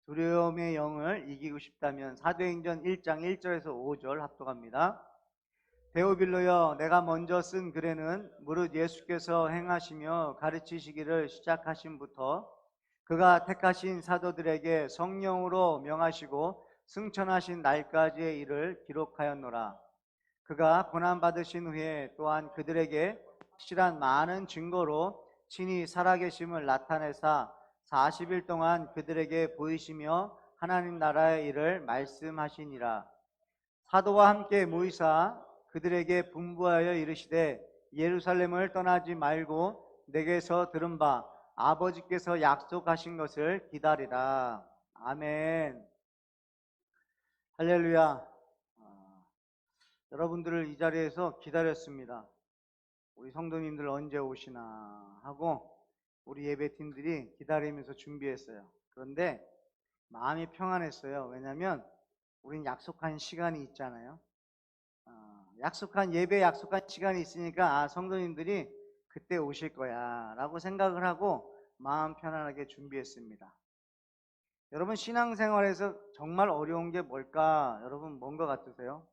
두려움의 영을 이기고 싶다면 사도행전 1장 1절에서 5절 합독합니다. 데오빌로여, 내가 먼저 쓴 글에는 무릇 예수께서 행하시며 가르치시기를 시작하심부터 그가 택하신 사도들에게 성령으로 명하시고 승천하신 날까지의 일을 기록하였노라. 그가 고난받으신 후에 또한 그들에게 확실한 많은 증거로 친히 살아계심을 나타내사 40일 동안 그들에게 보이시며 하나님 나라의 일을 말씀하시니라. 사도와 함께 모이사 그들에게 분부하여 이르시되 예루살렘을 떠나지 말고 내게서 들은 바 아버지께서 약속하신 것을 기다리라. 아멘. 할렐루야. 여러분들을 이 자리에서 기다렸습니다. 우리 성도님들 언제 오시나 하고 우리 예배팀들이 기다리면서 준비했어요. 그런데 마음이 평안했어요. 왜냐하면 우린 약속한 시간이 있잖아요. 약속한 예배, 약속한 시간이 있으니까 성도님들이 그때 오실 거야 라고 생각을 하고 마음 편안하게 준비했습니다. 여러분, 신앙생활에서 정말 어려운 게 뭘까? 여러분, 뭔 것 같으세요?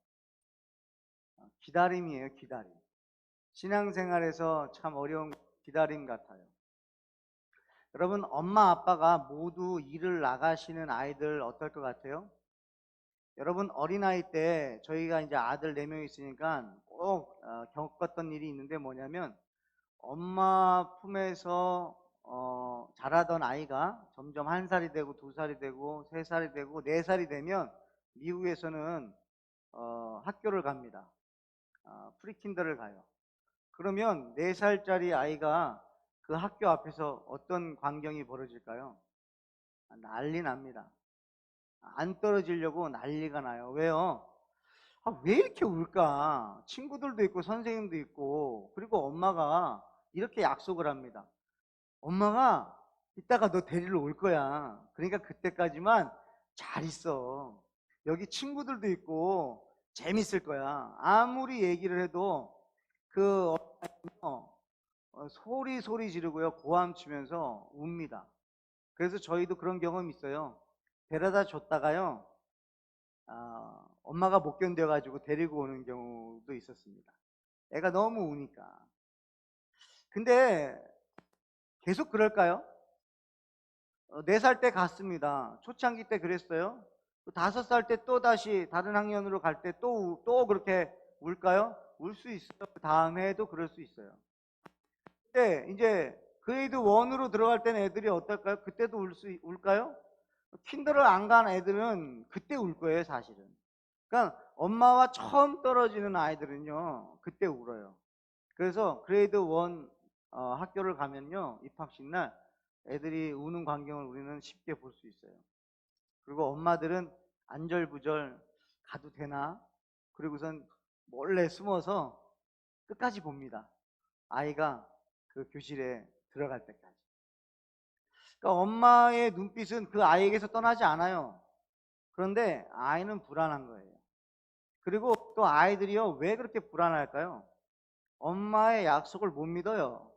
기다림이에요. 기다림. 신앙생활에서 참 어려운 기다림 같아요. 여러분, 엄마 아빠가 모두 일을 나가시는 아이들 어떨 것 같아요? 여러분, 어린아이 때 저희가 이제 아들 4명 있으니까 꼭 겪었던 일이 있는데 뭐냐면 엄마 품에서 자라던 아이가 점점 1살이 되고 2살이 되고 3살이 되고 4살이 되면 미국에서는 학교를 갑니다. 프리킨더를 가요. 그러면 4살짜리 아이가 그 학교 앞에서 어떤 광경이 벌어질까요? 난리 납니다. 안 떨어지려고 난리가 나요. 왜요? 왜 이렇게 울까? 친구들도 있고 선생님도 있고 그리고 엄마가 이렇게 약속을 합니다. 엄마가 이따가 너 데리러 올 거야. 그러니까 그때까지만 잘 있어. 여기 친구들도 있고 재밌을 거야. 아무리 얘기를 해도 그 소리 지르고요. 고함 치면서 웁니다. 그래서 저희도 그런 경험이 있어요. 데려다 줬다가요. 엄마가 못 견뎌가지고 데리고 오는 경우도 있었습니다. 애가 너무 우니까. 근데 계속 그럴까요? 4살 때 갔습니다. 초창기 때 그랬어요. 5살 때 또 다시 다른 학년으로 갈 때 또 그렇게 울까요? 울 수 있어요. 그 다음 해에도 그럴 수 있어요. 근데 이제 그레이드 1으로 들어갈 때는 애들이 어떨까요? 그때도 울까요? 킨더를 안 간 애들은 그때 울 거예요, 사실은. 그러니까 엄마와 처음 떨어지는 아이들은요, 그때 울어요. 그래서 그레이드 1 학교를 가면요, 입학식 날 애들이 우는 광경을 우리는 쉽게 볼 수 있어요. 그리고 엄마들은 안절부절 가도 되나? 그리고선 몰래 숨어서 끝까지 봅니다. 아이가 그 교실에 들어갈 때까지. 그러니까 엄마의 눈빛은 그 아이에게서 떠나지 않아요. 그런데 아이는 불안한 거예요. 그리고 또 아이들이요, 왜 그렇게 불안할까요? 엄마의 약속을 못 믿어요.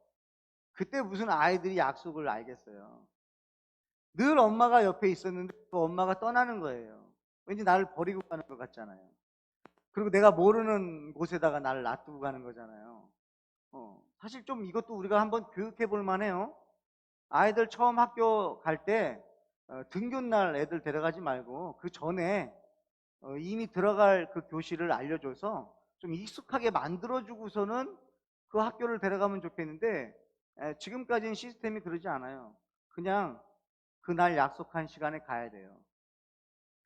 그때 무슨 아이들이 약속을 알겠어요. 늘 엄마가 옆에 있었는데 그 엄마가 떠나는 거예요. 왠지 나를 버리고 가는 것 같잖아요. 그리고 내가 모르는 곳에다가 나를 놔두고 가는 거잖아요. 사실 좀 이것도 우리가 한번 교육해 볼 만해요. 아이들 처음 학교 갈 때 등교날 애들 데려가지 말고 그 전에 이미 들어갈 그 교실을 알려줘서 좀 익숙하게 만들어주고서는 그 학교를 데려가면 좋겠는데 지금까지는 시스템이 그러지 않아요. 그냥 그날 약속한 시간에 가야 돼요.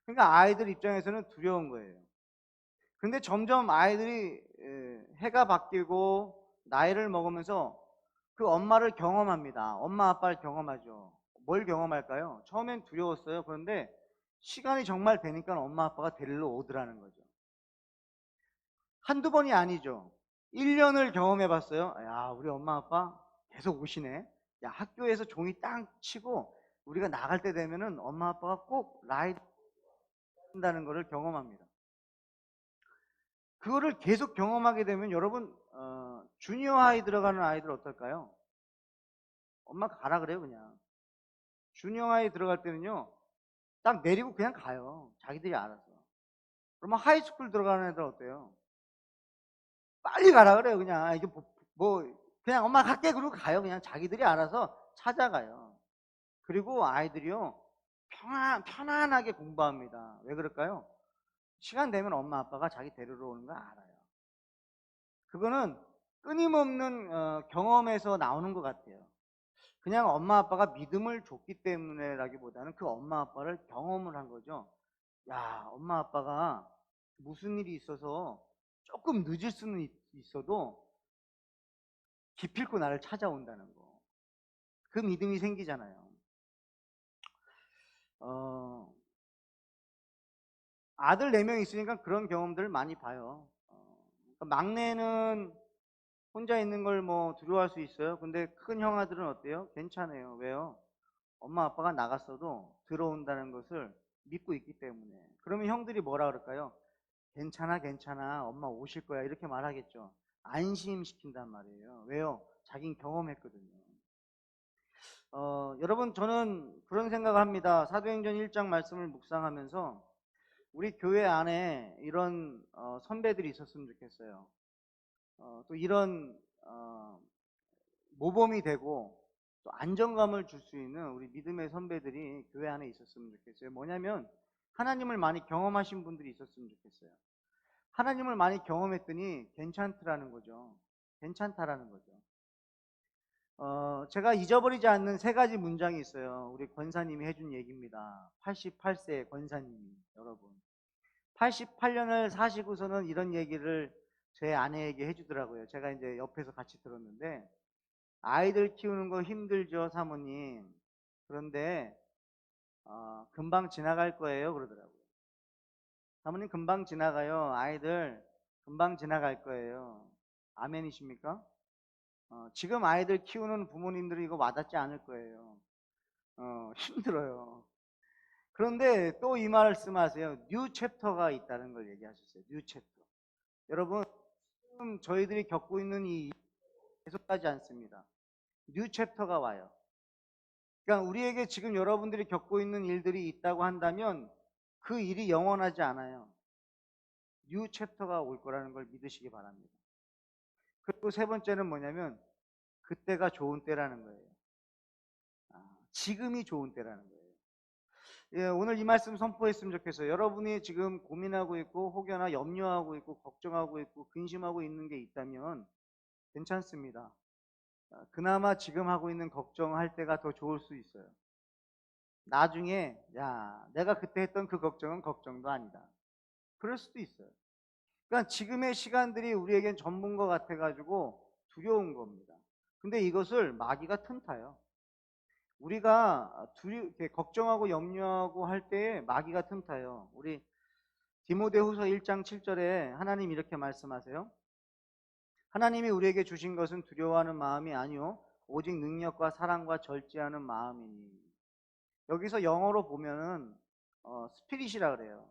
그러니까 아이들 입장에서는 두려운 거예요. 근데 점점 아이들이 해가 바뀌고 나이를 먹으면서 그 엄마를 경험합니다. 엄마 아빠를 경험하죠. 뭘 경험할까요? 처음엔 두려웠어요. 그런데 시간이 정말 되니까 엄마 아빠가 데리러 오더라는 거죠. 한두 번이 아니죠. 1년을 경험해 봤어요. 야, 우리 엄마 아빠 계속 오시네. 야, 학교에서 종이 딱 치고 우리가 나갈 때 되면은 엄마 아빠가 꼭 라이드 한다는 것을 경험합니다. 그거를 계속 경험하게 되면 여러분 주니어 하이 들어가는 아이들 어떨까요? 엄마가 가라 그래요. 그냥 주니어 하이 들어갈 때는요 딱 내리고 그냥 가요. 자기들이 알아서. 그러면 하이스쿨 들어가는 애들 어때요? 빨리 가라 그래요. 그냥 이게 그냥 엄마 갈게 그러고 가요. 그냥 자기들이 알아서 찾아가요. 그리고 아이들이요 편안하게 공부합니다. 왜 그럴까요? 시간 되면 엄마 아빠가 자기 데리러 오는 거 알아요. 그거는 끊임없는 경험에서 나오는 것 같아요. 그냥 엄마 아빠가 믿음을 줬기 때문에라기보다는 그 엄마 아빠를 경험을 한 거죠. 야, 엄마 아빠가 무슨 일이 있어서 조금 늦을 수는 있어도 기필코 나를 찾아온다는 거. 그 믿음이 생기잖아요. 아들 4명 있으니까 그런 경험들을 많이 봐요. 그러니까 막내는 혼자 있는 걸 뭐 두려워할 수 있어요. 근데 큰 형아들은 어때요? 괜찮아요. 왜요? 엄마 아빠가 나갔어도 들어온다는 것을 믿고 있기 때문에. 그러면 형들이 뭐라 그럴까요? 괜찮아, 괜찮아. 엄마 오실 거야. 이렇게 말하겠죠. 안심시킨단 말이에요. 왜요? 자긴 경험했거든요. 여러분, 저는 그런 생각을 합니다. 사도행전 1장 말씀을 묵상하면서 우리 교회 안에 이런 선배들이 있었으면 좋겠어요. 또 이런 모범이 되고 또 안정감을 줄 수 있는 우리 믿음의 선배들이 교회 안에 있었으면 좋겠어요. 뭐냐면 하나님을 많이 경험하신 분들이 있었으면 좋겠어요. 하나님을 많이 경험했더니 괜찮더라는 거죠. 괜찮다라는 거죠. 제가 잊어버리지 않는 3가지 문장이 있어요. 우리 권사님이 해준 얘기입니다. 88세 권사님이, 여러분. 88년을 사시고서는 이런 얘기를 제 아내에게 해주더라고요. 제가 이제 옆에서 같이 들었는데, 아이들 키우는 거 힘들죠, 사모님. 그런데 금방 지나갈 거예요, 그러더라고요. 사모님 금방 지나가요. 아이들 금방 지나갈 거예요. 아멘이십니까? 지금 아이들 키우는 부모님들이 이거 와닿지 않을 거예요. 힘들어요. 그런데 또 이 말씀하세요. 뉴 챕터가 있다는 걸 얘기하셨어요. 뉴 챕터. 여러분, 지금 저희들이 겪고 있는 이 계속하지 않습니다. 뉴 챕터가 와요. 그러니까 우리에게 지금 여러분들이 겪고 있는 일들이 있다고 한다면 그 일이 영원하지 않아요. 뉴 챕터가 올 거라는 걸 믿으시기 바랍니다. 그리고 3번째는 뭐냐면 그때가 좋은 때라는 거예요. 지금이 좋은 때라는 거예요. 예, 오늘 이 말씀 선포했으면 좋겠어요. 여러분이 지금 고민하고 있고 혹여나 염려하고 있고 걱정하고 있고 근심하고 있는 게 있다면 괜찮습니다. 그나마 지금 하고 있는 걱정할 때가 더 좋을 수 있어요. 나중에 야, 내가 그때 했던 그 걱정은 걱정도 아니다. 그럴 수도 있어요. 그러니까 지금의 시간들이 우리에겐 전부인 것 같아가지고 두려운 겁니다. 근데 이것을 마귀가 틈타요. 우리가 이렇게 걱정하고 염려하고 할 때에 마귀가 틈타요. 우리 디모데후서 1장 7절에 하나님 이렇게 말씀하세요. 하나님이 우리에게 주신 것은 두려워하는 마음이 아니요 오직 능력과 사랑과 절제하는 마음이니. 여기서 영어로 보면은 스피릿이라 그래요.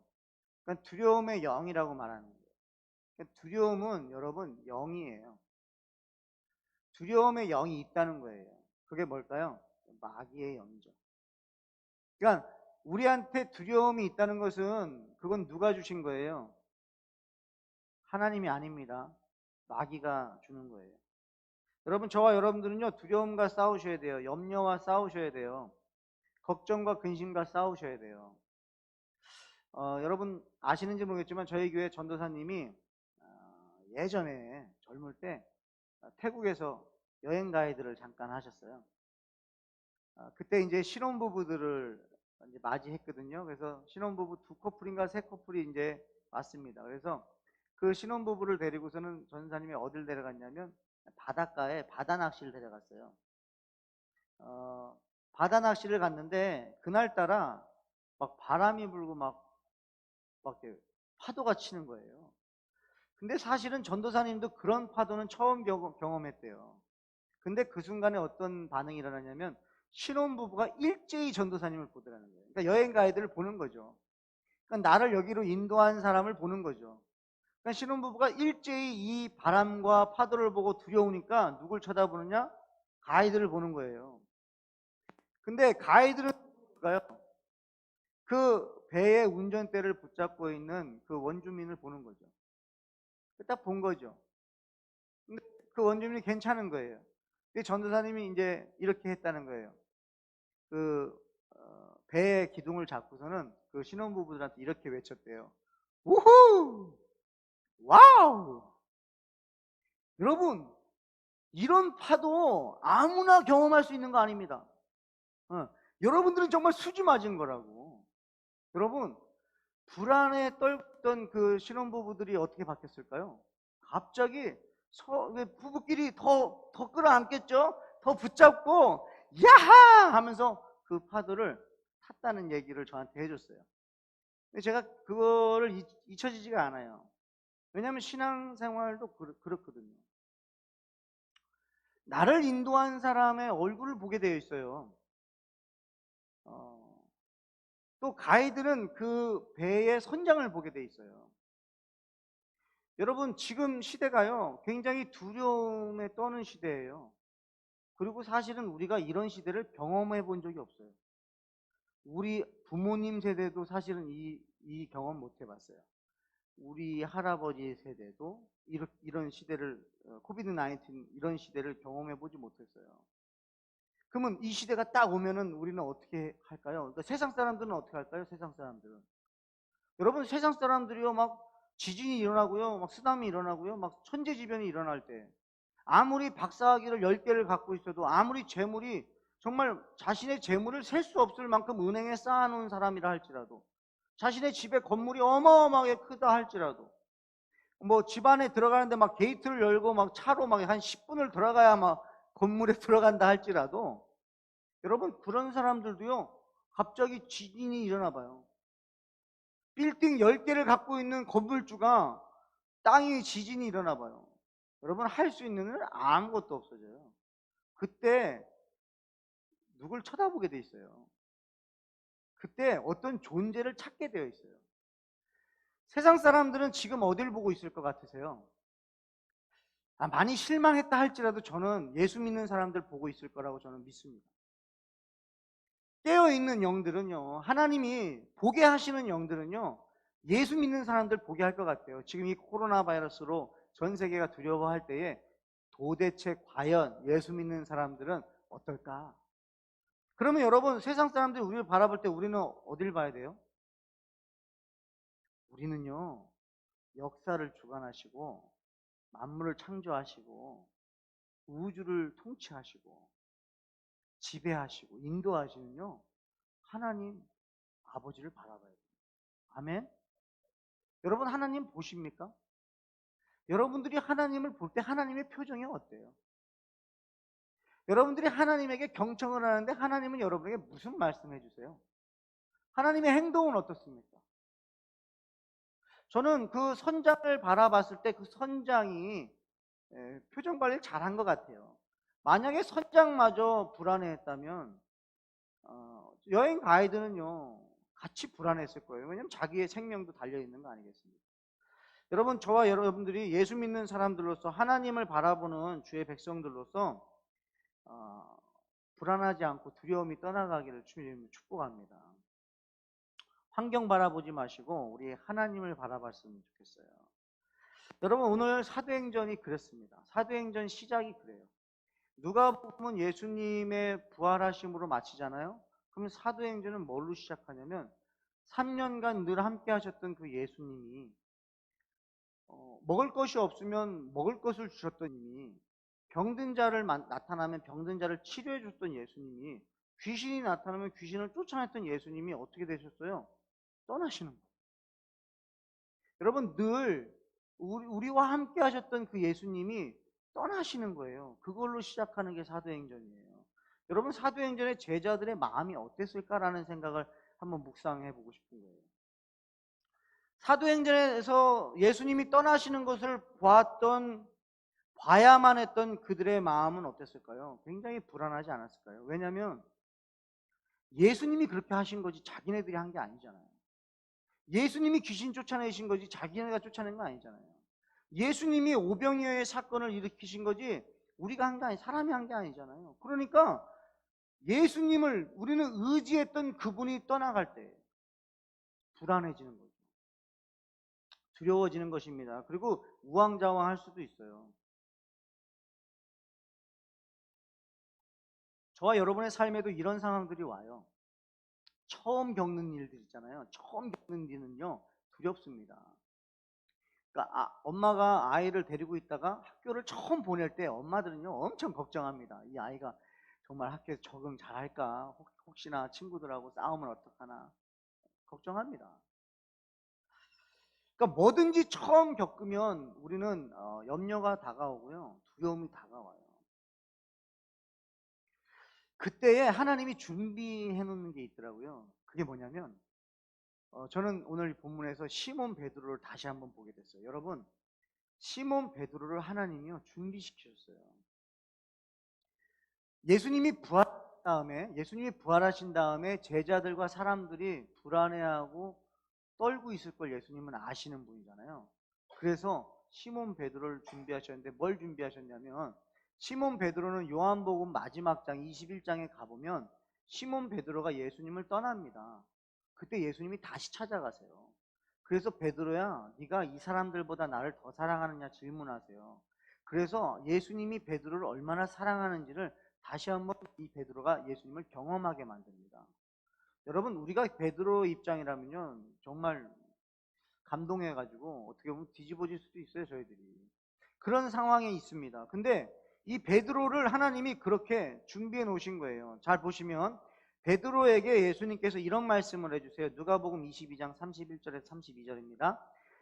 그러니까 두려움의 영이라고 말하는 거예요. 그러니까 두려움은 여러분 영이에요. 두려움의 영이 있다는 거예요. 그게 뭘까요? 마귀의 영이죠. 그러니까 우리한테 두려움이 있다는 것은 그건 누가 주신 거예요? 하나님이 아닙니다. 마귀가 주는 거예요. 여러분, 저와 여러분들은요 두려움과 싸우셔야 돼요. 염려와 싸우셔야 돼요. 걱정과 근심과 싸우셔야 돼요. 여러분 아시는지 모르겠지만 저희 교회 전도사님이 예전에 젊을 때 태국에서 여행 가이드를 잠깐 하셨어요. 그때 이제 신혼부부들을 이제 맞이했거든요. 그래서 신혼부부 2커플인가 3커플이 이제 왔습니다. 그래서 그 신혼부부를 데리고서는 전사님이 어딜 데려갔냐면 바닷가에 바다 낚시를 데려갔어요. 바다 낚시를 갔는데 그날따라 막 바람이 불고 막 이렇게 파도가 치는 거예요. 근데 사실은 전도사님도 그런 파도는 처음 경험했대요. 근데 그 순간에 어떤 반응이 일어나냐면 신혼부부가 일제히 전도사님을 보더라는 거예요. 그러니까 여행 가이드를 보는 거죠. 그러니까 나를 여기로 인도한 사람을 보는 거죠. 그러니까 신혼부부가 일제히 이 바람과 파도를 보고 두려우니까 누굴 쳐다보느냐? 가이드를 보는 거예요. 근데 가이드는 누굴까요? 그 배의 운전대를 붙잡고 있는 그 원주민을 보는 거죠. 딱 본 거죠. 근데 그 원주민이 괜찮은 거예요. 근데 전도사님이 이제 이렇게 했다는 거예요. 그 배의 기둥을 잡고서는 그 신혼부부들한테 이렇게 외쳤대요. 우후! 와우! 여러분, 이런 파도 아무나 경험할 수 있는 거 아닙니다. 여러분들은 정말 수지 맞은 거라고. 여러분, 불안에 떨던 그 신혼부부들이 어떻게 바뀌었을까요? 갑자기 부부끼리 더 끌어안겠죠? 더 붙잡고 야하! 하면서 그 파도를 탔다는 얘기를 저한테 해줬어요. 근데 제가 그거를 잊혀지지가 않아요. 왜냐하면 신앙생활도 그렇거든요. 나를 인도한 사람의 얼굴을 보게 되어 있어요. 또 가이드는 그 배의 선장을 보게 되어 있어요. 여러분, 지금 시대가요, 굉장히 두려움에 떠는 시대예요. 그리고 사실은 우리가 이런 시대를 경험해 본 적이 없어요. 우리 부모님 세대도 사실은 이 경험 못 해봤어요. 우리 할아버지 세대도 이런 시대를, 코비드 19 이런 시대를 경험해 보지 못했어요. 그러면 이 시대가 딱 오면은 우리는 어떻게 할까요? 그러니까 세상 사람들은 어떻게 할까요? 세상 사람들은. 여러분, 세상 사람들이요, 막 지진이 일어나고요, 막 쓰나미 일어나고요, 막 천재지변이 일어날 때, 아무리 박사학위를 10개를 갖고 있어도, 아무리 재물이, 정말 자신의 재물을 셀 수 없을 만큼 은행에 쌓아놓은 사람이라 할지라도, 자신의 집에 건물이 어마어마하게 크다 할지라도, 뭐 집안에 들어가는데 막 게이트를 열고 막 차로 막 한 10분을 들어가야 막 건물에 들어간다 할지라도, 여러분, 그런 사람들도요, 갑자기 지진이 일어나 봐요. 빌딩 10개를 갖고 있는 건물주가 땅이 지진이 일어나 봐요. 여러분, 할 수 있는 일 아무것도 없어져요. 그때 누굴 쳐다보게 돼 있어요. 그때 어떤 존재를 찾게 되어 있어요. 세상 사람들은 지금 어딜 보고 있을 것 같으세요? 많이 실망했다 할지라도 저는 예수 믿는 사람들 보고 있을 거라고 저는 믿습니다. 깨어있는 영들은요, 하나님이 보게 하시는 영들은요, 예수 믿는 사람들 보게 할 것 같아요. 지금 이 코로나 바이러스로 전 세계가 두려워할 때에 도대체 과연 예수 믿는 사람들은 어떨까? 그러면 여러분, 세상 사람들이 우리를 바라볼 때 우리는 어딜 봐야 돼요? 우리는요, 역사를 주관하시고 만물을 창조하시고 우주를 통치하시고 지배하시고 인도하시는요, 하나님 아버지를 바라봐야 돼요. 아멘? 여러분, 하나님 보십니까? 여러분들이 하나님을 볼 때 하나님의 표정이 어때요? 여러분들이 하나님에게 경청을 하는데 하나님은 여러분에게 무슨 말씀해 주세요? 하나님의 행동은 어떻습니까? 저는 그 선장을 바라봤을 때 그 선장이 표정 관리를 잘한 것 같아요. 만약에 선장마저 불안해했다면 여행 가이드는요, 같이 불안했을 거예요. 왜냐하면 자기의 생명도 달려있는 거 아니겠습니까? 여러분, 저와 여러분들이 예수 믿는 사람들로서 하나님을 바라보는 주의 백성들로서 불안하지 않고 두려움이 떠나가기를 주님을 축복합니다. 환경 바라보지 마시고 우리 하나님을 바라봤으면 좋겠어요. 여러분, 오늘 사도행전이 그랬습니다. 사도행전 시작이 그래요. 누가 보면 예수님의 부활하심으로 마치잖아요. 그러면 사도행전은 뭘로 시작하냐면 3년간 늘 함께 하셨던 그 예수님이 먹을 것이 없으면 먹을 것을 주셨던 이미, 병든 자를 나타나면 병든 자를 치료해 줬던 예수님이, 귀신이 나타나면 귀신을 쫓아냈던 예수님이 어떻게 되셨어요? 떠나시는 거예요. 여러분, 늘 우리와 함께 하셨던 그 예수님이 떠나시는 거예요. 그걸로 시작하는 게 사도행전이에요. 여러분, 사도행전의 제자들의 마음이 어땠을까라는 생각을 한번 묵상해 보고 싶은 거예요. 사도행전에서 예수님이 떠나시는 것을 봐야만 했던 그들의 마음은 어땠을까요? 굉장히 불안하지 않았을까요? 왜냐하면 예수님이 그렇게 하신 거지 자기네들이 한 게 아니잖아요. 예수님이 귀신 쫓아내신 거지 자기네가 쫓아낸 거 아니잖아요. 예수님이 오병이어의 사건을 일으키신 거지 우리가 한 게 아니, 사람이 한 게 아니잖아요. 그러니까 예수님을 우리는 의지했던 그분이 떠나갈 때, 불안해지는 거죠. 두려워지는 것입니다. 그리고 우왕좌왕할 수도 있어요. 저와 여러분의 삶에도 이런 상황들이 와요. 처음 겪는 일들 있잖아요. 처음 겪는 일은요, 두렵습니다. 그러니까 엄마가 아이를 데리고 있다가 학교를 처음 보낼 때 엄마들은요, 엄청 걱정합니다. 이 아이가 정말 학교에서 적응 잘할까? 혹시나 친구들하고 싸우면 어떡하나? 걱정합니다. 그러니까 뭐든지 처음 겪으면 우리는 염려가 다가오고요, 두려움이 다가와요. 그때에 하나님이 준비해 놓는 게 있더라고요. 그게 뭐냐면 저는 오늘 본문에서 시몬 베드로를 다시 한번 보게 됐어요. 여러분, 시몬 베드로를 하나님이요 준비시키셨어요. 예수님이 부활하신 다음에 제자들과 사람들이 불안해하고 떨고 있을 걸 예수님은 아시는 분이잖아요. 그래서 시몬 베드로를 준비하셨는데 뭘 준비하셨냐면, 시몬 베드로는 요한복음 마지막 장 21장에 가보면 시몬 베드로가 예수님을 떠납니다. 그때 예수님이 다시 찾아가세요. 그래서 베드로야, 네가 이 사람들보다 나를 더 사랑하느냐 질문하세요. 그래서 예수님이 베드로를 얼마나 사랑하는지를 다시 한번 이 베드로가 예수님을 경험하게 만듭니다. 여러분, 우리가 베드로 입장이라면요 정말 감동해가지고 어떻게 보면 뒤집어질 수도 있어요. 저희들이 그런 상황에 있습니다. 근데 이 베드로를 하나님이 그렇게 준비해 놓으신 거예요. 잘 보시면 베드로에게 예수님께서 이런 말씀을 해주세요. 누가복음 22장 31절에서 32절입니다.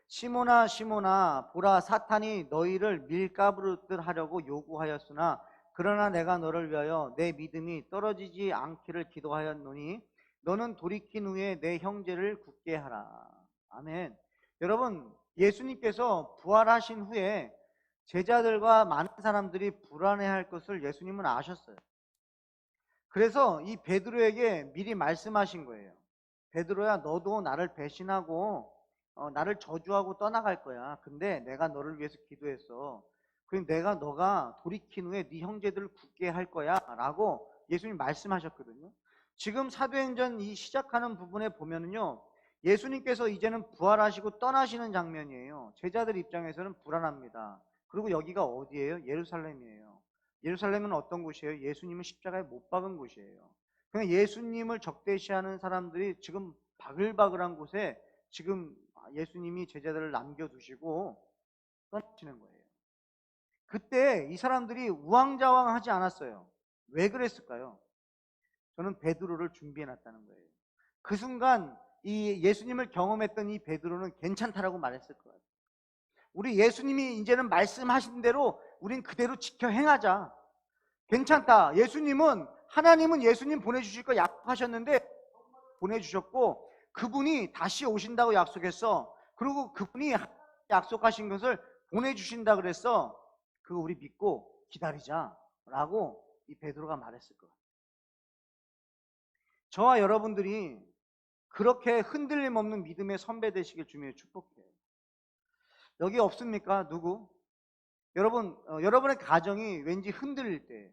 시몬아 시몬아, 보라, 사탄이 너희를 밀가부르듯 하려고 요구하였으나 그러나 내가 너를 위하여 내 믿음이 떨어지지 않기를 기도하였노니 너는 돌이킨 후에 내 형제를 굳게 하라. 아멘. 여러분, 예수님께서 부활하신 후에 제자들과 많은 사람들이 불안해할 것을 예수님은 아셨어요. 그래서 이 베드로에게 미리 말씀하신 거예요. 베드로야, 너도 나를 배신하고 나를 저주하고 떠나갈 거야. 근데 내가 너를 위해서 기도했어. 그럼 너가 돌이킨 후에 네 형제들을 굳게 할 거야 라고 예수님 말씀하셨거든요. 지금 사도행전 이 시작하는 부분에 보면은요, 예수님께서 이제는 부활하시고 떠나시는 장면이에요. 제자들 입장에서는 불안합니다. 그리고 여기가 어디예요? 예루살렘이에요. 예루살렘은 어떤 곳이에요? 예수님을 십자가에 못 박은 곳이에요. 그냥 예수님을 적대시하는 사람들이 지금 바글바글한 곳에 지금 예수님이 제자들을 남겨두시고 떠나시는 거예요. 그때 이 사람들이 우왕좌왕하지 않았어요. 왜 그랬을까요? 저는 베드로를 준비해놨다는 거예요. 그 순간 이 예수님을 경험했던 이 베드로는 괜찮다라고 말했을 거예요. 우리 예수님이 이제는 말씀하신 대로 우린 그대로 지켜 행하자. 괜찮다. 하나님은 예수님 보내주실 거 약속하셨는데 보내주셨고, 그분이 다시 오신다고 약속했어. 그리고 그분이 약속하신 것을 보내주신다 그랬어. 그거 우리 믿고 기다리자 라고 이 베드로가 말했을 거예요. 저와 여러분들이 그렇게 흔들림 없는 믿음의 선배 되시길 주님의 축복해요. 여기 없습니까? 누구? 여러분의 가정이 왠지 흔들릴 때,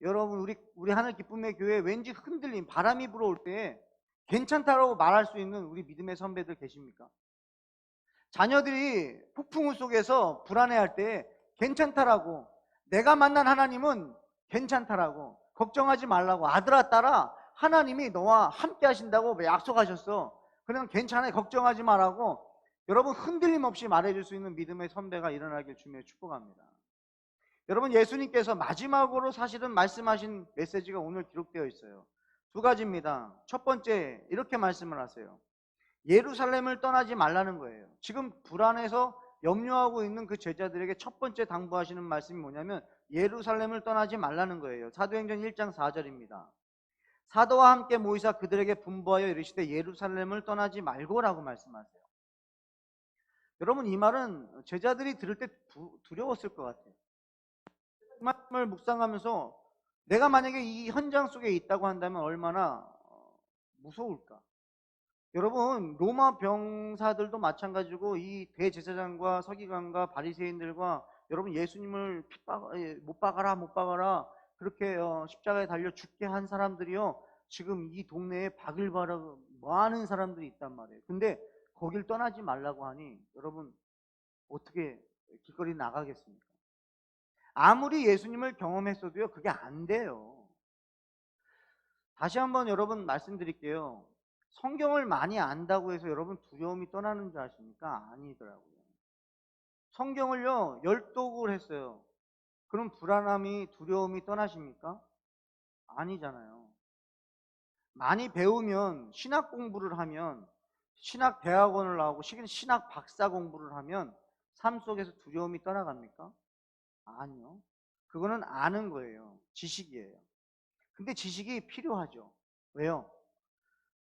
여러분 우리 하늘 기쁨의 교회 왠지 흔들림, 바람이 불어올 때 괜찮다라고 말할 수 있는 우리 믿음의 선배들 계십니까? 자녀들이 폭풍우 속에서 불안해할 때 괜찮다라고, 내가 만난 하나님은 괜찮다라고, 걱정하지 말라고, 아들아 딸아 하나님이 너와 함께 하신다고 약속하셨어. 그냥 괜찮아, 걱정하지 말라고 여러분 흔들림 없이 말해줄 수 있는 믿음의 선배가 일어나길 주님의 축복합니다. 여러분, 예수님께서 마지막으로 사실은 말씀하신 메시지가 오늘 기록되어 있어요. 두 가지입니다. 첫 번째, 이렇게 말씀을 하세요. 예루살렘을 떠나지 말라는 거예요. 지금 불안해서 염려하고 있는 그 제자들에게 첫 번째 당부하시는 말씀이 뭐냐면 예루살렘을 떠나지 말라는 거예요. 사도행전 1장 4절입니다. 사도와 함께 모이사 그들에게 분부하여 이르시되 예루살렘을 떠나지 말고라고 말씀하세요. 여러분, 이 말은 제자들이 들을 때 두려웠을 것 같아요. 그 말씀을 묵상하면서 내가 만약에 이 현장 속에 있다고 한다면 얼마나 무서울까. 여러분, 로마 병사들도 마찬가지고 이 대제사장과 서기관과 바리새인들과 여러분 예수님을 못 박아라 그렇게 십자가에 달려 죽게 한 사람들이요, 지금 이 동네에 바글바글 뭐 하는 사람들이 있단 말이에요. 근데 거길 떠나지 말라고 하니 여러분 어떻게 길거리 나가겠습니까? 아무리 예수님을 경험했어도요, 그게 안 돼요. 다시 한번 여러분 말씀드릴게요. 성경을 많이 안다고 해서 여러분 두려움이 떠나는 줄 아십니까? 아니더라고요. 성경을요, 열독을 했어요. 그럼 불안함이, 두려움이 떠나십니까? 아니잖아요. 많이 배우면, 신학 공부를 하면, 신학 대학원을 나오고 신학 박사 공부를 하면 삶 속에서 두려움이 떠나갑니까? 아니요. 그거는 아는 거예요. 지식이에요. 근데 지식이 필요하죠. 왜요?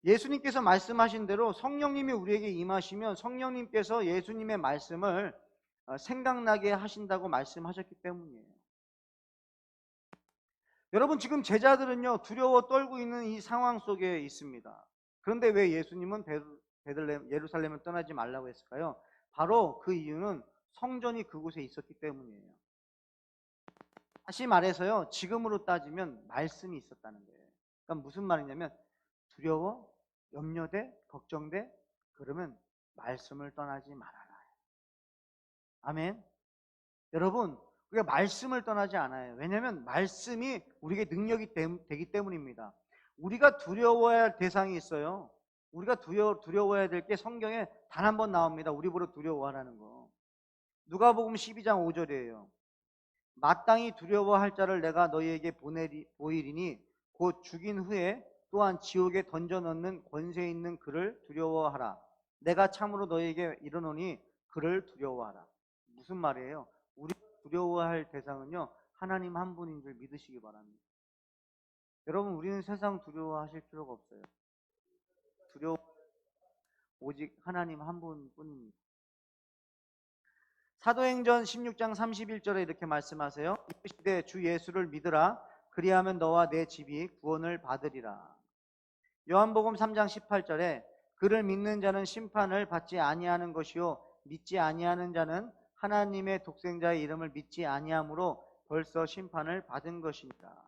예수님께서 말씀하신 대로 성령님이 우리에게 임하시면 성령님께서 예수님의 말씀을 생각나게 하신다고 말씀하셨기 때문이에요. 여러분, 지금 제자들은요, 두려워 떨고 있는 이 상황 속에 있습니다. 그런데 왜 예수님은 예루살렘을 떠나지 말라고 했을까요? 바로 그 이유는 성전이 그곳에 있었기 때문이에요. 다시 말해서요, 지금으로 따지면 말씀이 있었다는 거예요. 그러니까 무슨 말이냐면, 두려워, 염려돼, 걱정돼, 그러면 말씀을 떠나지 말아라. 아멘. 여러분, 우리가 말씀을 떠나지 않아요. 왜냐하면 말씀이 우리에게 능력이 되기 때문입니다. 우리가 두려워해야 할 대상이 있어요. 우리가 두려워해야 될 게 성경에 단 한 번 나옵니다. 우리 보러 두려워하라는 거. 누가복음 12장 5절이에요. 마땅히 두려워할 자를 내가 너희에게 보이리니 곧 죽인 후에 또한 지옥에 던져 넣는 권세 있는 그를 두려워하라. 내가 참으로 너희에게 이르노니 그를 두려워하라. 무슨 말이에요? 우리가 두려워할 대상은요, 하나님 한 분인 줄 믿으시기 바랍니다. 여러분, 우리는 세상 두려워하실 필요가 없어요. 오직 하나님 한 분뿐입니다. 사도행전 16장 31절에 이렇게 말씀하세요. 이르시되 주 예수를 믿으라. 그리하면 너와 내 집이 구원을 받으리라. 요한복음 3장 18절에 그를 믿는 자는 심판을 받지 아니하는 것이요 믿지 아니하는 자는 하나님의 독생자의 이름을 믿지 아니하므로 벌써 심판을 받은 것입니다.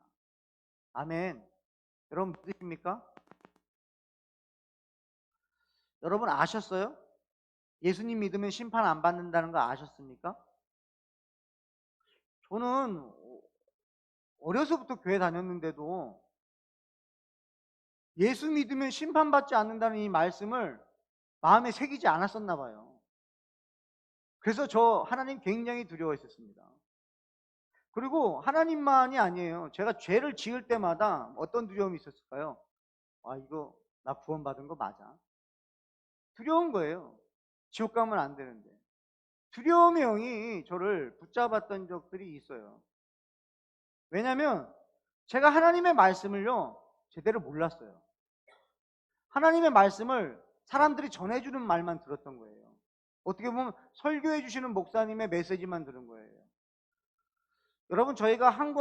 아멘. 여러분 믿으십니까? 여러분 아셨어요? 예수님 믿으면 심판 안 받는다는 거 아셨습니까? 저는 어려서부터 교회 다녔는데도 예수 믿으면 심판받지 않는다는 이 말씀을 마음에 새기지 않았었나 봐요. 그래서 저 하나님 굉장히 두려워했었습니다. 그리고 하나님만이 아니에요. 제가 죄를 지을 때마다 어떤 두려움이 있었을까요? 아, 이거 나 구원받은 거 맞아? 두려운 거예요. 지옥 가면 안 되는데. 두려움의 영이 저를 붙잡았던 적들이 있어요. 왜냐하면 제가 하나님의 말씀을요, 제대로 몰랐어요. 하나님의 말씀을 사람들이 전해주는 말만 들었던 거예요. 어떻게 보면 설교해 주시는 목사님의 메시지만 들은 거예요. 여러분, 저희가 한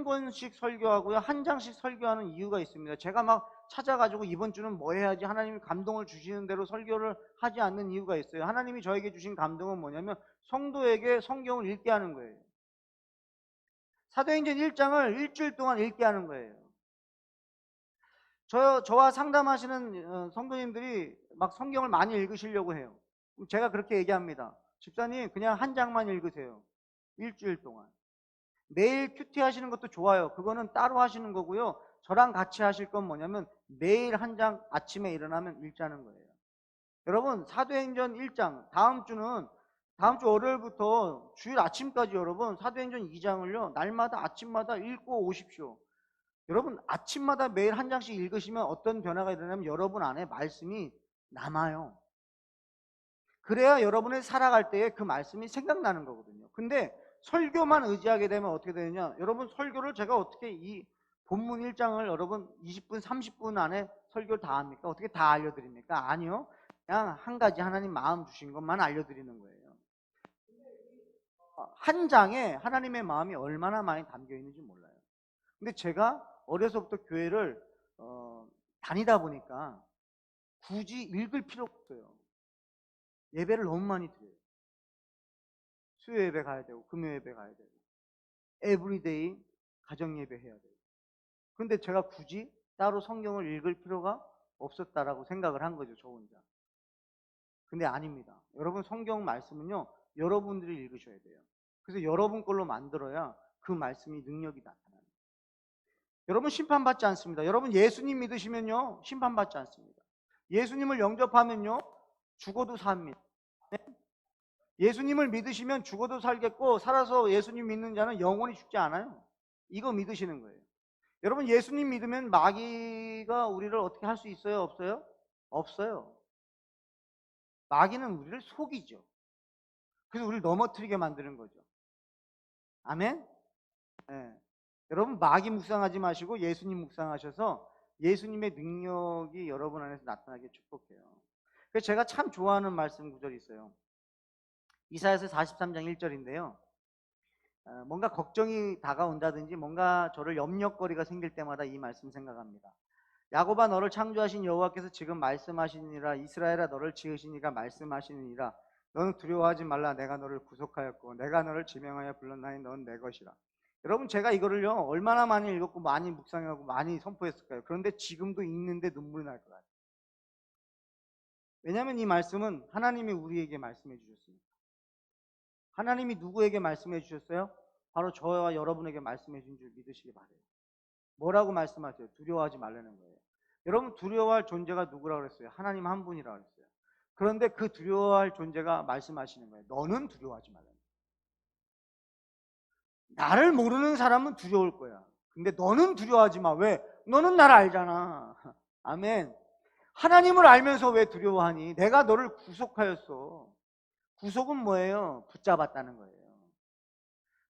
권씩 설교하고요, 한 장씩 설교하는 이유가 있습니다. 제가 막 찾아가지고 이번 주는 뭐 해야지 하나님이 감동을 주시는 대로 설교를 하지 않는 이유가 있어요. 하나님이 저에게 주신 감동은 뭐냐면 성도에게 성경을 읽게 하는 거예요. 사도행전 1장을 일주일 동안 읽게 하는 거예요. 저와 상담하시는 성도님들이 막 성경을 많이 읽으시려고 해요. 제가 그렇게 얘기합니다. 집사님, 그냥 한 장만 읽으세요. 일주일 동안. 매일 큐티 하시는 것도 좋아요. 그거는 따로 하시는 거고요. 저랑 같이 하실 건 뭐냐면 매일 한 장 아침에 일어나면 읽자는 거예요. 여러분, 사도행전 1장, 다음 주 월요일부터 주일 아침까지 여러분 사도행전 2장을요 날마다 아침마다 읽고 오십시오. 여러분, 아침마다 매일 한 장씩 읽으시면 어떤 변화가 일어나면 여러분 안에 말씀이 남아요. 그래야 여러분이 살아갈 때에 그 말씀이 생각나는 거거든요. 근데 설교만 의지하게 되면 어떻게 되느냐, 여러분, 설교를 제가 어떻게 이 본문 1장을 여러분 20분 30분 안에 설교를 다 합니까? 어떻게 다 알려드립니까? 아니요. 그냥 한 가지 하나님 마음 주신 것만 알려드리는 거예요. 한 장에 하나님의 마음이 얼마나 많이 담겨 있는지 몰라요. 근데 제가 어려서부터 교회를 다니다 보니까 굳이 읽을 필요가 없어요. 예배를 너무 많이 드려요. 수요 예배 가야 되고 금요 예배 가야 되고 에브리데이 가정 예배 해야 되고. 근데 제가 굳이 따로 성경을 읽을 필요가 없었다라고 생각을 한 거죠, 저 혼자. 근데 아닙니다. 여러분, 성경 말씀은요, 여러분들이 읽으셔야 돼요. 그래서 여러분 걸로 만들어야 그 말씀이 능력이 나타나요. 여러분, 심판받지 않습니다. 여러분, 예수님 믿으시면요, 심판받지 않습니다. 예수님을 영접하면요, 죽어도 삽니다. 예수님을 믿으시면 죽어도 살겠고, 살아서 예수님 믿는 자는 영원히 죽지 않아요. 이거 믿으시는 거예요. 여러분, 예수님 믿으면 마귀가 우리를 어떻게 할 수 있어요? 없어요? 없어요. 마귀는 우리를 속이죠. 그래서 우리를 넘어뜨리게 만드는 거죠. 아멘? 네. 여러분, 마귀 묵상하지 마시고 예수님 묵상하셔서 예수님의 능력이 여러분 안에서 나타나게 축복해요. 그래서 제가 참 좋아하는 말씀 구절이 있어요. 이사야서 43장 1절인데요. 뭔가 걱정이 다가온다든지 뭔가 저를 염려거리가 생길 때마다 이 말씀 생각합니다. 야곱아, 너를 창조하신 여호와께서 지금 말씀하시니라. 이스라엘아, 너를 지으신 이가 말씀하시니라. 너는 두려워하지 말라. 내가 너를 구속하였고 내가 너를 지명하여 불렀나니 넌 내 것이라. 여러분, 제가 이거를요 얼마나 많이 읽었고 많이 묵상하고 많이 선포했을까요? 그런데 지금도 읽는데 눈물이 날 것 같아요. 왜냐하면 이 말씀은 하나님이 우리에게 말씀해 주셨습니다. 하나님이 누구에게 말씀해 주셨어요? 바로 저와 여러분에게 말씀해 준 줄 믿으시기 바래요. 뭐라고 말씀하세요? 두려워하지 말라는 거예요. 여러분, 두려워할 존재가 누구라고 그랬어요? 하나님 한 분이라고 그랬어요. 그런데 그 두려워할 존재가 말씀하시는 거예요. 너는 두려워하지 말라는 거예요. 나를 모르는 사람은 두려울 거야. 근데 너는 두려워하지 마. 왜? 너는 나를 알잖아. 아멘. 하나님을 알면서 왜 두려워하니? 내가 너를 구속하였어. 구속은 뭐예요? 붙잡았다는 거예요.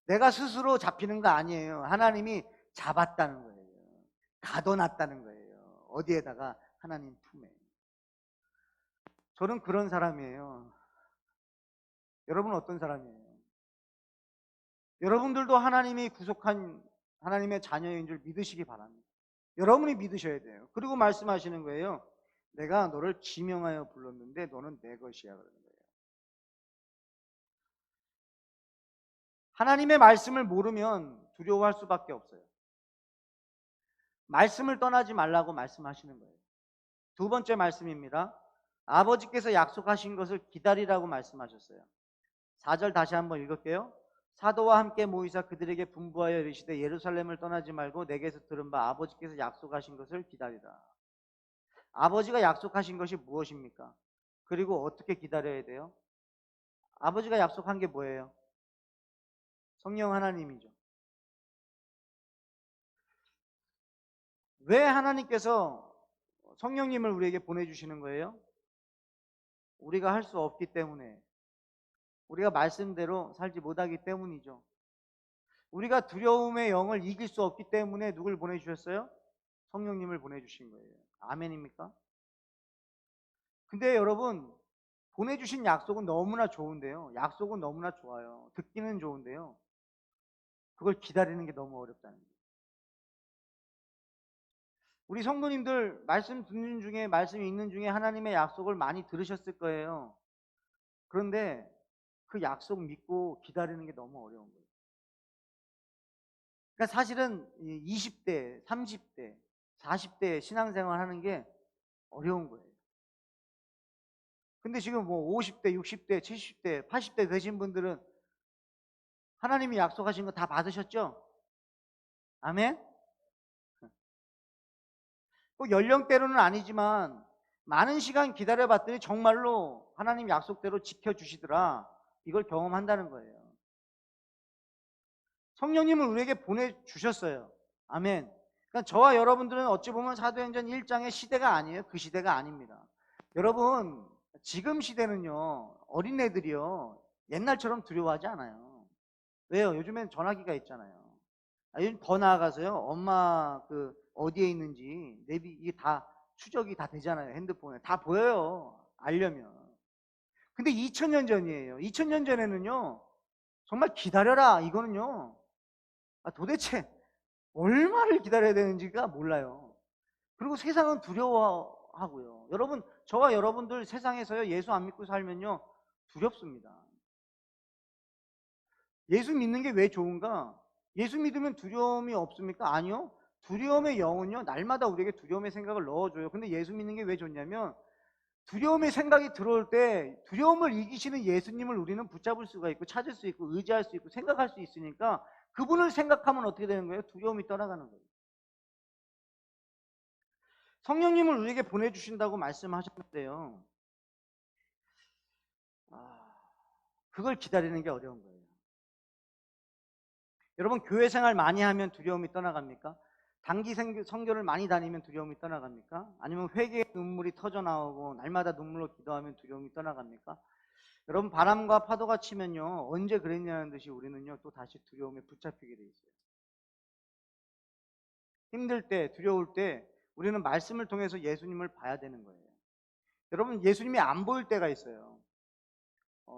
내가 스스로 잡히는 거 아니에요. 하나님이 잡았다는 거예요. 가둬놨다는 거예요. 어디에다가? 하나님 품에. 저는 그런 사람이에요. 여러분은 어떤 사람이에요? 여러분들도 하나님이 구속한 하나님의 자녀인 줄 믿으시기 바랍니다. 여러분이 믿으셔야 돼요. 그리고 말씀하시는 거예요. 내가 너를 지명하여 불렀는데 너는 내 것이야, 그러는 거예요. 하나님의 말씀을 모르면 두려워할 수밖에 없어요. 말씀을 떠나지 말라고 말씀하시는 거예요. 두 번째 말씀입니다. 아버지께서 약속하신 것을 기다리라고 말씀하셨어요. 4절 다시 한번 읽을게요. 사도와 함께 모이사 그들에게 분부하여 이르시되 예루살렘을 떠나지 말고 내게서 들은 바 아버지께서 약속하신 것을 기다리라. 아버지가 약속하신 것이 무엇입니까? 그리고 어떻게 기다려야 돼요? 아버지가 약속한 게 뭐예요? 성령 하나님이죠. 왜 하나님께서 성령님을 우리에게 보내주시는 거예요? 우리가 할 수 없기 때문에, 우리가 말씀대로 살지 못하기 때문이죠. 우리가 두려움의 영을 이길 수 없기 때문에 누굴 보내주셨어요? 성령님을 보내주신 거예요. 아멘입니까? 근데 여러분, 보내주신 약속은 너무나 좋은데요. 약속은 너무나 좋아요. 듣기는 좋은데요. 그걸 기다리는 게 너무 어렵다는 거예요. 우리 성도님들 말씀 듣는 중에, 말씀이 있는 중에 하나님의 약속을 많이 들으셨을 거예요. 그런데 그 약속 믿고 기다리는 게 너무 어려운 거예요. 그러니까 사실은 20대, 30대, 40대 신앙생활 하는 게 어려운 거예요. 근데 지금 뭐 50대, 60대, 70대, 80대 되신 분들은 하나님이 약속하신 거 다 받으셨죠? 아멘? 꼭 연령대로는 아니지만 많은 시간 기다려봤더니 정말로 하나님 약속대로 지켜주시더라. 이걸 경험한다는 거예요. 성령님을 우리에게 보내주셨어요. 아멘. 그러니까 저와 여러분들은 어찌 보면 사도행전 1장의 시대가 아니에요. 그 시대가 아닙니다. 여러분, 지금 시대는요, 어린애들이요, 옛날처럼 두려워하지 않아요. 왜요? 요즘엔 전화기가 있잖아요. 요즘 더 나아가서요, 엄마 그 어디에 있는지 내비 이게 다 추적이 다 되잖아요. 핸드폰에 다 보여요. 알려면. 근데 2000년 전이에요. 2000년 전에는요, 정말 기다려라 이거는요, 도대체 얼마를 기다려야 되는지가 몰라요. 그리고 세상은 두려워하고요. 여러분, 저와 여러분들 세상에서요, 예수 안 믿고 살면요, 두렵습니다. 예수 믿는 게 왜 좋은가? 예수 믿으면 두려움이 없습니까? 아니요. 두려움의 영은요, 날마다 우리에게 두려움의 생각을 넣어줘요. 근데 예수 믿는 게 왜 좋냐면, 두려움의 생각이 들어올 때 두려움을 이기시는 예수님을 우리는 붙잡을 수가 있고 찾을 수 있고 의지할 수 있고 생각할 수 있으니까, 그분을 생각하면 어떻게 되는 거예요? 두려움이 떠나가는 거예요. 성령님을 우리에게 보내주신다고 말씀하셨는데요, 그걸 기다리는 게 어려운 거예요. 여러분, 교회 생활 많이 하면 두려움이 떠나갑니까? 단기 성교를 많이 다니면 두려움이 떠나갑니까? 아니면 회개의 눈물이 터져 나오고 날마다 눈물로 기도하면 두려움이 떠나갑니까? 여러분, 바람과 파도가 치면요, 언제 그랬냐는 듯이 우리는요 또 다시 두려움에 붙잡히게 돼 있어요. 힘들 때, 두려울 때 우리는 말씀을 통해서 예수님을 봐야 되는 거예요. 여러분, 예수님이 안 보일 때가 있어요.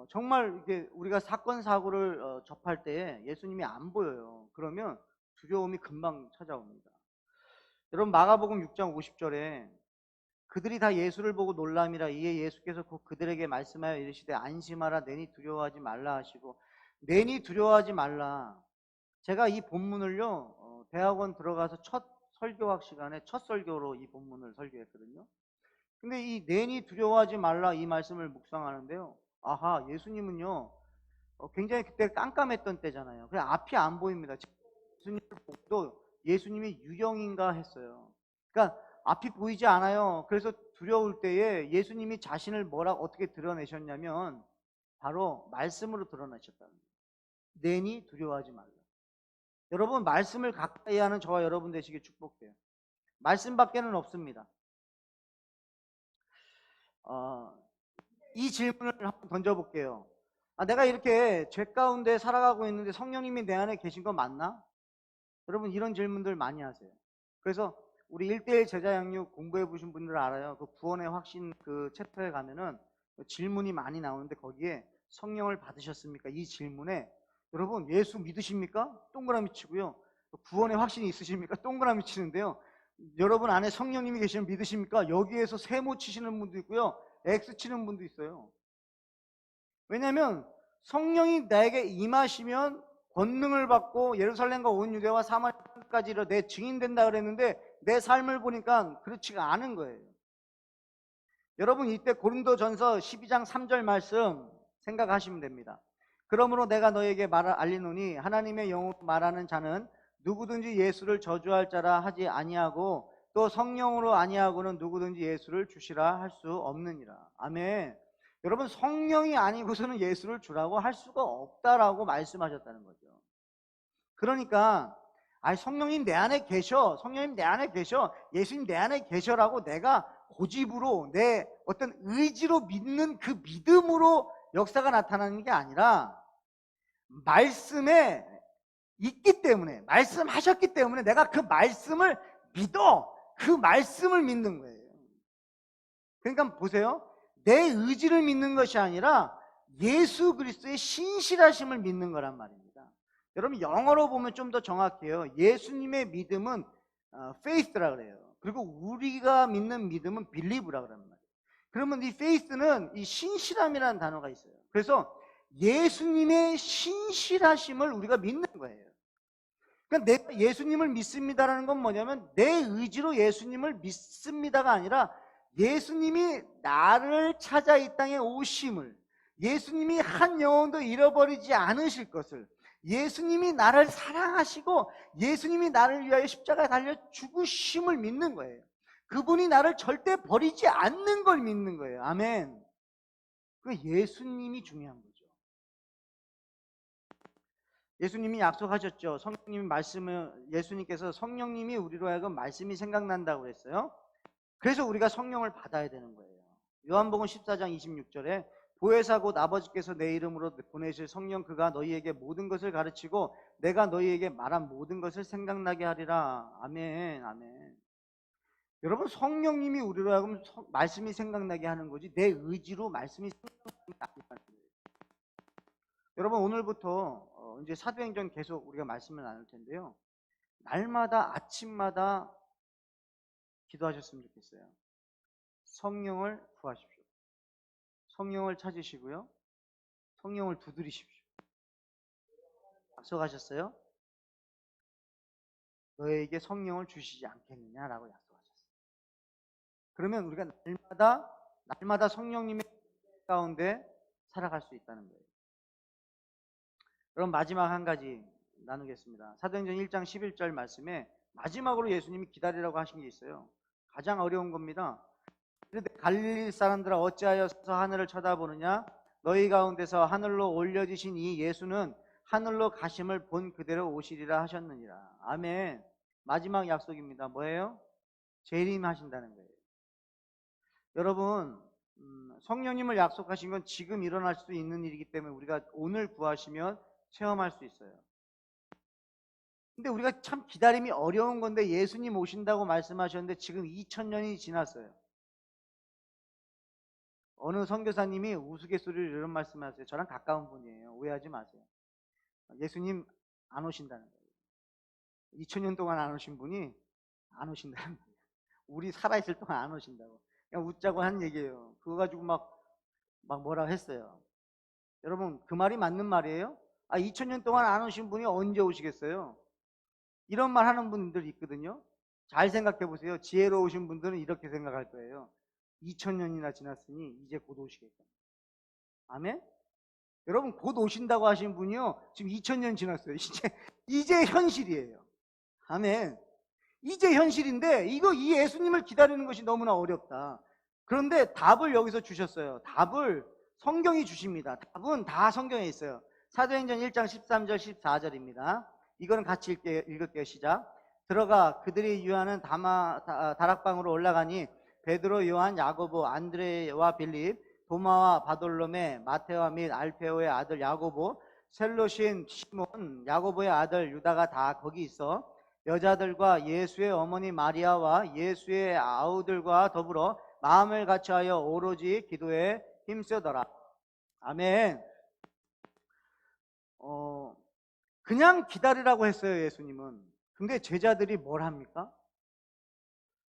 정말 이게 우리가 사건 사고를 접할 때에 예수님이 안 보여요. 그러면 두려움이 금방 찾아옵니다. 여러분, 마가복음 6장 50절에 그들이 다 예수를 보고 놀람이라. 이에 예수께서 곧 그들에게 말씀하여 이르시되 안심하라, 내니 두려워하지 말라 하시고. 내니 두려워하지 말라. 제가 이 본문을요, 대학원 들어가서 첫 설교학 시간에 첫 설교로 이 본문을 설교했거든요. 근데 이 내니 두려워하지 말라 이 말씀을 묵상하는데요, 아하, 예수님은요 굉장히 그때 깜깜했던 때잖아요. 그냥 앞이 안 보입니다. 예수님을 보고도 예수님이 유령인가 했어요. 그러니까 앞이 보이지 않아요. 그래서 두려울 때에 예수님이 자신을 어떻게 드러내셨냐면 바로 말씀으로 드러내셨다는 거예요. 내니 두려워하지 말라. 여러분, 말씀을 가까이 하는 저와 여러분 되시길 축복해요. 말씀밖에는 없습니다. 이 질문을 한번 던져볼게요. 내가 이렇게 죄 가운데 살아가고 있는데 성령님이 내 안에 계신 거 맞나? 여러분, 이런 질문들 많이 하세요. 그래서 우리 1:1 제자 양육 공부해 보신 분들 알아요. 그 구원의 확신 그 챕터에 가면은 질문이 많이 나오는데, 거기에 성령을 받으셨습니까? 이 질문에 여러분, 예수 믿으십니까? 동그라미 치고요. 구원의 확신이 있으십니까? 동그라미 치는데요, 여러분 안에 성령님이 계시면 믿으십니까? 여기에서 세모 치시는 분도 있고요, X 치는 분도 있어요. 왜냐하면 성령이 나에게 임하시면 권능을 받고 예루살렘과 온 유대와 사마리아까지 내 증인 된다 그랬는데, 내 삶을 보니까 그렇지가 않은 거예요. 여러분, 이때 고린도전서 12장 3절 말씀 생각하시면 됩니다. 그러므로 내가 너에게 알리노니 하나님의 영으로 말하는 자는 누구든지 예수를 저주할 자라 하지 아니하고, 또 성령으로 아니하고는 누구든지 예수를 주시라 할 수 없느니라. 아멘. 여러분, 성령이 아니고서는 예수를 주라고 할 수가 없다라고 말씀하셨다는 거죠. 그러니까 성령님 내 안에 계셔, 성령님 내 안에 계셔, 예수님 내 안에 계셔라고 내가 고집으로 내 어떤 의지로 믿는 그 믿음으로 역사가 나타나는 게 아니라, 말씀에 있기 때문에, 말씀하셨기 때문에 내가 그 말씀을 믿어, 그 말씀을 믿는 거예요. 그러니까 보세요, 내 의지를 믿는 것이 아니라 예수 그리스도의 신실하심을 믿는 거란 말입니다. 여러분, 영어로 보면 좀 더 정확해요. 예수님의 믿음은 faith라 그래요. 그리고 우리가 믿는 믿음은 believe라 그러는 말이에요. 그러면 이 faith는 이 신실함이라는 단어가 있어요. 그래서 예수님의 신실하심을 우리가 믿는 거예요. 그러니까 내가 예수님을 믿습니다라는 건 뭐냐면, 내 의지로 예수님을 믿습니다가 아니라 예수님이 나를 찾아 이 땅에 오심을, 예수님이 한 영혼도 잃어버리지 않으실 것을, 예수님이 나를 사랑하시고 예수님이 나를 위하여 십자가에 달려 죽으심을 믿는 거예요. 그분이 나를 절대 버리지 않는 걸 믿는 거예요. 아멘. 그 예수님이 중요한 거죠. 예수님이 약속하셨죠. 성령님이 예수님께서 성령님이 우리로 하여금 말씀이 생각난다고 그랬어요. 그래서 우리가 성령을 받아야 되는 거예요. 요한복음 14장 26절에 보혜사 곧 아버지께서 내 이름으로 보내실 성령, 그가 너희에게 모든 것을 가르치고 내가 너희에게 말한 모든 것을 생각나게 하리라. 아멘, 아멘. 여러분, 성령님이 우리로 하여금 말씀이 생각나게 하는 거지, 내 의지로 말씀이 생각나는 게 아니라는 거예요. 여러분, 오늘부터 이제 사도행전 계속 우리가 말씀을 나눌 텐데요, 날마다 아침마다 기도하셨으면 좋겠어요. 성령을 구하십시오. 성령을 찾으시고요, 성령을 두드리십시오. 약속하셨어요? 너에게 성령을 주시지 않겠느냐라고 약속하셨어요. 그러면 우리가 날마다 성령님의 가운데 살아갈 수 있다는 거예요. 그럼 마지막 한 가지 나누겠습니다. 사도행전 1장 11절 말씀에 마지막으로 예수님이 기다리라고 하신 게 있어요. 가장 어려운 겁니다. 갈릴리 사람들아 어찌하여 서서 하늘을 쳐다보느냐? 너희 가운데서 하늘로 올려지신 이 예수는 하늘로 가심을 본 그대로 오시리라 하셨느니라. 아멘. 마지막 약속입니다. 뭐예요? 재림하신다는 거예요. 여러분, 성령님을 약속하신 건 지금 일어날 수 있는 일이기 때문에 우리가 오늘 구하시면 체험할 수 있어요. 근데 우리가 참 기다림이 어려운 건데 예수님 오신다고 말씀하셨는데 지금 2000년이 지났어요. 어느 선교사님이 우스갯소리를 이런 말씀하세요. 저랑 가까운 분이에요. 오해하지 마세요. 예수님 안 오신다는 거예요. 2000년 동안 안 오신 분이 안 오신다는 거예요. 우리 살아있을 동안 안 오신다고. 그냥 웃자고 한 얘기예요. 그거 가지고 막 뭐라 했어요. 여러분, 그 말이 맞는 말이에요? 2000년 동안 안 오신 분이 언제 오시겠어요? 이런 말 하는 분들 있거든요. 잘 생각해 보세요. 지혜로우신 분들은 이렇게 생각할 거예요. 2000년이나 지났으니 이제 곧 오시겠다. 아멘? 여러분, 곧 오신다고 하신 분이요, 지금 2000년 지났어요. 이제 현실이에요. 아멘. 이제 현실인데 이 예수님을 기다리는 것이 너무나 어렵다. 그런데 답을 여기서 주셨어요. 답을 성경이 주십니다. 답은 다 성경에 있어요. 사도행전 1장 13절 14절입니다. 이거는 같이 읽을게요. 시작. 들어가 그들이 유하는 다락방으로 올라가니 베드로, 요한, 야고보, 안드레와 빌립, 도마와 바돌로메, 마테와 및 알페오의 아들 야고보, 셀로신 시몬, 야고보의 아들 유다가 다 거기 있어 여자들과 예수의 어머니 마리아와 예수의 아우들과 더불어 마음을 같이하여 오로지 기도에 힘쓰더라. 아멘. 그냥 기다리라고 했어요, 예수님은. 근데 제자들이 뭘 합니까?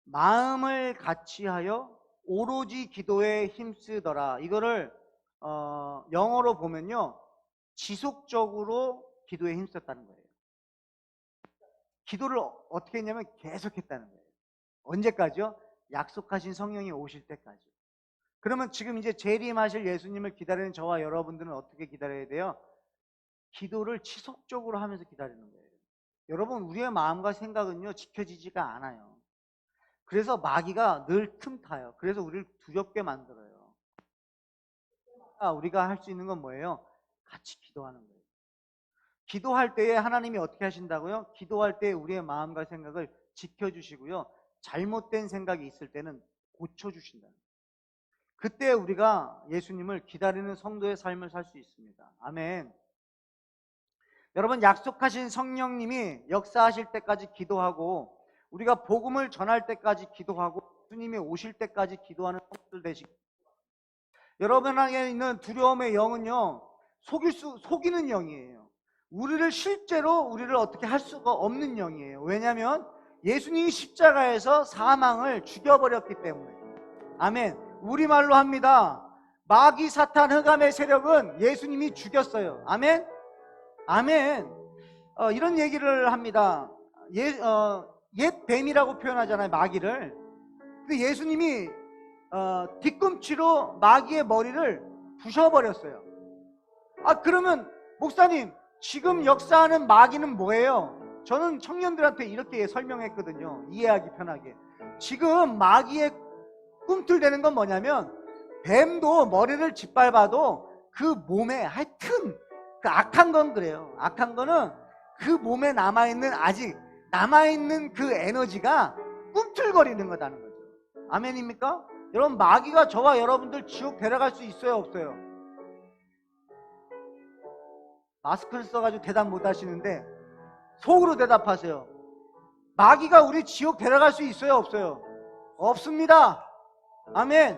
마음을 같이하여 오로지 기도에 힘쓰더라. 이거를 영어로 보면요, 지속적으로 기도에 힘썼다는 거예요. 기도를 어떻게 했냐면 계속 했다는 거예요. 언제까지요? 약속하신 성령이 오실 때까지. 그러면 지금 이제 재림하실 예수님을 기다리는 저와 여러분들은 어떻게 기다려야 돼요? 기도를 지속적으로 하면서 기다리는 거예요. 여러분, 우리의 마음과 생각은요, 지켜지지가 않아요. 그래서 마귀가 늘 틈타요. 그래서 우리를 두렵게 만들어요. 우리가 할 수 있는 건 뭐예요? 같이 기도하는 거예요. 기도할 때에 하나님이 어떻게 하신다고요? 기도할 때 우리의 마음과 생각을 지켜주시고요, 잘못된 생각이 있을 때는 고쳐주신다. 그때 우리가 예수님을 기다리는 성도의 삶을 살 수 있습니다. 아멘. 여러분, 약속하신 성령님이 역사하실 때까지 기도하고 우리가 복음을 전할 때까지 기도하고 예수님이 오실 때까지 기도하는 성도들 되시고, 여러분에게 있는 두려움의 영은요, 속이는 영이에요. 우리를 어떻게 할 수가 없는 영이에요. 왜냐하면 예수님이 십자가에서 사망을 죽여버렸기 때문에. 아멘. 우리말로 합니다. 마귀 사탄 흑암의 세력은 예수님이 죽였어요. 아멘. 아멘. 이런 얘기를 합니다. 옛 뱀이라고 표현하잖아요, 마귀를. 근데 예수님이 뒤꿈치로 마귀의 머리를 부셔버렸어요. 그러면 목사님, 지금 역사하는 마귀는 뭐예요? 저는 청년들한테 이렇게 설명했거든요. 이해하기 편하게. 지금 마귀의 꿈틀대는 건 뭐냐면, 뱀도 머리를 짓밟아도 그 몸에 하여튼 그 악한 건 그래요. 악한 거는 그 몸에 아직 남아있는 그 에너지가 꿈틀거리는 거다는 거죠. 아멘입니까? 여러분, 마귀가 저와 여러분들 지옥 데려갈 수 있어요, 없어요? 마스크를 써가지고 대답 못 하시는데 속으로 대답하세요. 마귀가 우리 지옥 데려갈 수 있어요, 없어요? 없습니다. 아멘.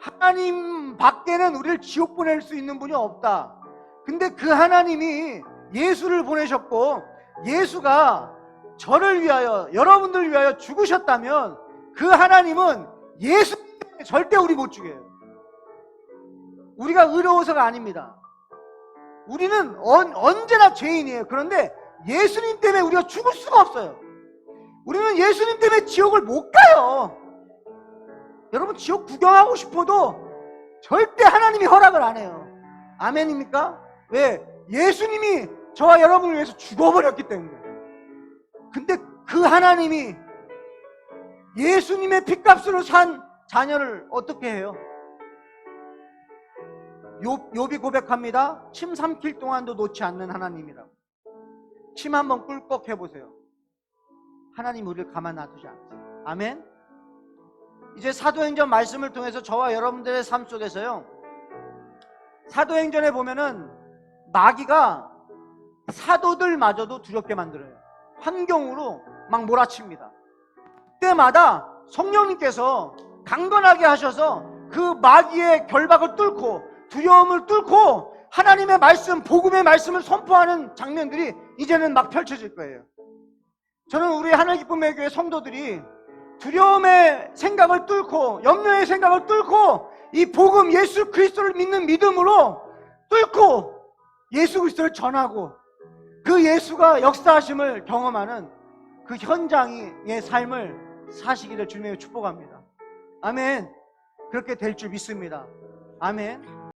하나님 밖에는 우리를 지옥 보낼 수 있는 분이 없다. 근데 그 하나님이 예수를 보내셨고, 예수가 저를 위하여, 여러분들을 위하여 죽으셨다면 그 하나님은 예수 때문에 절대 우리 못 죽여요. 우리가 의로워서가 아닙니다. 우리는 언제나 죄인이에요. 그런데 예수님 때문에 우리가 죽을 수가 없어요. 우리는 예수님 때문에 지옥을 못 가요. 여러분, 지옥 구경하고 싶어도 절대 하나님이 허락을 안 해요. 아멘입니까? 왜? 예수님이 저와 여러분을 위해서 죽어버렸기 때문에. 근데 그 하나님이 예수님의 핏값으로 산 자녀를 어떻게 해요? 욥이 고백합니다. 침 삼킬 동안도 놓지 않는 하나님이라고. 침 한번 꿀꺽 해보세요. 하나님 우리를 가만 놔두지 않으세요. 아멘. 이제 사도행전 말씀을 통해서 저와 여러분들의 삶 속에서요, 사도행전에 보면은 마귀가 사도들마저도 두렵게 만들어요. 환경으로 막 몰아칩니다. 그때마다 성령님께서 강건하게 하셔서 그 마귀의 결박을 뚫고 두려움을 뚫고 하나님의 말씀, 복음의 말씀을 선포하는 장면들이 이제는 막 펼쳐질 거예요. 저는 우리 하늘기쁨의 교회 성도들이 두려움의 생각을 뚫고 염려의 생각을 뚫고 이 복음 예수 그리스도를 믿는 믿음으로 뚫고 예수 그리스도를 전하고 그 예수가 역사하심을 경험하는 그 현장의 삶을 사시기를 주님의 축복합니다. 아멘. 그렇게 될 줄 믿습니다. 아멘.